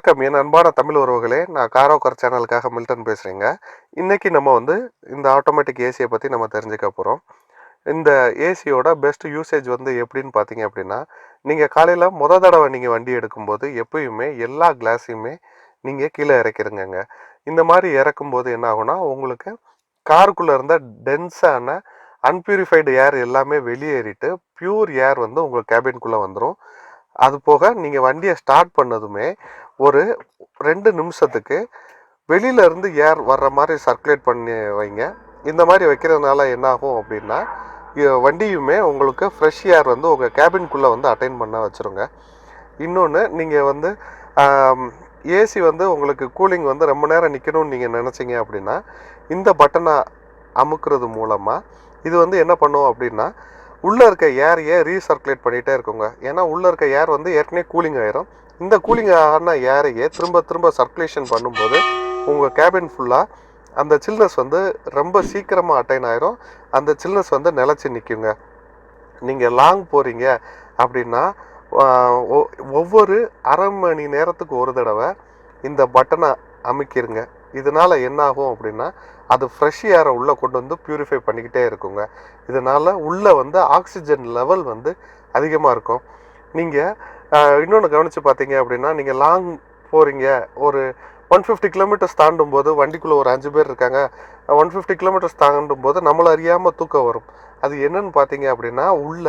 வணக்கம் என் அன்பான தமிழ் உறவுகளே. நான் காரோக்கார் சேனலுக்காக மில்டன் பேசுகிறேங்க. இன்றைக்கி நம்ம இந்த ஆட்டோமேட்டிக் ஏசியை பற்றி நம்ம தெரிஞ்சுக்க போகிறோம். இந்த ஏசியோட பெஸ்ட் யூசேஜ் எப்படின்னு பார்த்தீங்க அப்படின்னா, நீங்கள் காலையில் தடவை நீங்கள் வண்டி எடுக்கும்போது எப்பயுமே எல்லா கிளாஸையுமே நீங்கள் கீழே இறக்கிருங்கங்க. இந்த மாதிரி இறக்கும்போது என்ன ஆகும்னா, உங்களுக்கு காருக்குள்ளே இருந்த டென்ஸான அன்பியூரிஃபைடு ஏர் எல்லாமே வெளியேறிட்டு பியூர் ஏர் உங்கள் கேபின்குள்ளே வந்துடும். அது போக நீங்கள் வண்டியை ஸ்டார்ட் பண்ணதுமே ஒரு 2 நிமிஷத்துக்கு வெளியிலேருந்து ஏர் வர்ற மாதிரி சர்க்குலேட் பண்ணி வைங்க. இந்த மாதிரி வைக்கிறதுனால என்ன ஆகும் அப்படின்னா, வண்டியுமே உங்களுக்கு ஃப்ரெஷ் ஏர் உங்கள் கேபின்குள்ளே அட்டைன் பண்ண வச்சுருங்க. இன்னொன்று, நீங்கள் ஏசி உங்களுக்கு கூலிங் ரொம்ப நேரம் நிற்கணும்னு நீங்கள் நினச்சிங்க அப்படின்னா, இந்த பட்டனை அமுக்கிறது மூலமாக இது என்ன பண்ணும் அப்படின்னா, உள்ளே இருக்க ஏரையே ரீசர்க்குலேட் பண்ணிகிட்டே இருக்குங்க. ஏன்னா உள்ளே இருக்க ஏர் ஏற்கனவே கூலிங் ஆயிரும். இந்த கூலிங் ஆன ஏரையே திரும்ப திரும்ப சர்க்குலேஷன் பண்ணும்போது உங்கள் கேபின் ஃபுல்லாக அந்த சில்னஸ் ரொம்ப சீக்கிரமாக அட்டைன் ஆயிரும். அந்த சில்னஸ் நிலச்சி நிற்குங்க. நீங்கள் லாங் போகிறீங்க அப்படின்னா ஒவ்வொரு அரை மணி நேரத்துக்கு ஒரு தடவை இந்த பட்டனை அமுக்கிருங்க. இதனால் என்ன ஆகும் அப்படின்னா, அது ஃப்ரெஷ் ஏரை உள்ளே கொண்டு பியூரிஃபை பண்ணிக்கிட்டே இருக்குங்க. இதனால் உள்ளே ஆக்சிஜன் லெவல் அதிகமாக இருக்கும். நீங்கள் இன்னொன்று கவனித்து பார்த்தீங்க அப்படின்னா, நீங்கள் லாங் போகிறீங்க, ஒரு 150 கிலோமீட்டர்ஸ் தாண்டும் போது வண்டிக்குள்ளே ஒரு 5 பேர் இருக்காங்க. 150 கிலோமீட்டர்ஸ் தாண்டும் போது நம்மளை அறியாமல் தூக்கம் வரும். அது என்னன்னு பார்த்தீங்க அப்படின்னா, உள்ள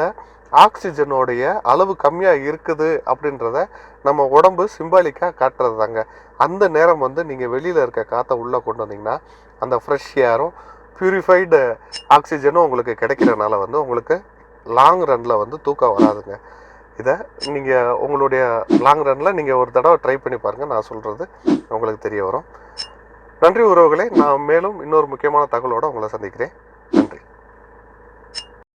ஆக்சிஜனோடைய அளவு கம்மியாக இருக்குது அப்படின்றத நம்ம உடம்பு சிம்பாலிக்காக காட்டுறது தாங்க. அந்த நேரம் நீங்கள் வெளியில் இருக்க காற்றை உள்ளே கொண்டு வந்தீங்கன்னா, அந்த ஃப்ரெஷ் ஏரும் பியூரிஃபைடு ஆக்சிஜனும் உங்களுக்கு கிடைக்கிறனால உங்களுக்கு லாங் ரன்னில் தூக்கம் வராதுங்க. இதை நீங்கள் உங்களுடைய லாங் ரன்னில் நீங்கள் ஒரு தடவை ட்ரை பண்ணி பாருங்கள். நான் சொல்கிறது உங்களுக்கு தெரிய வரும். நன்றி உறவுகளே. நான் மேலும் இன்னொரு முக்கியமான தகவலோடு உங்களை சந்திக்கிறேன்.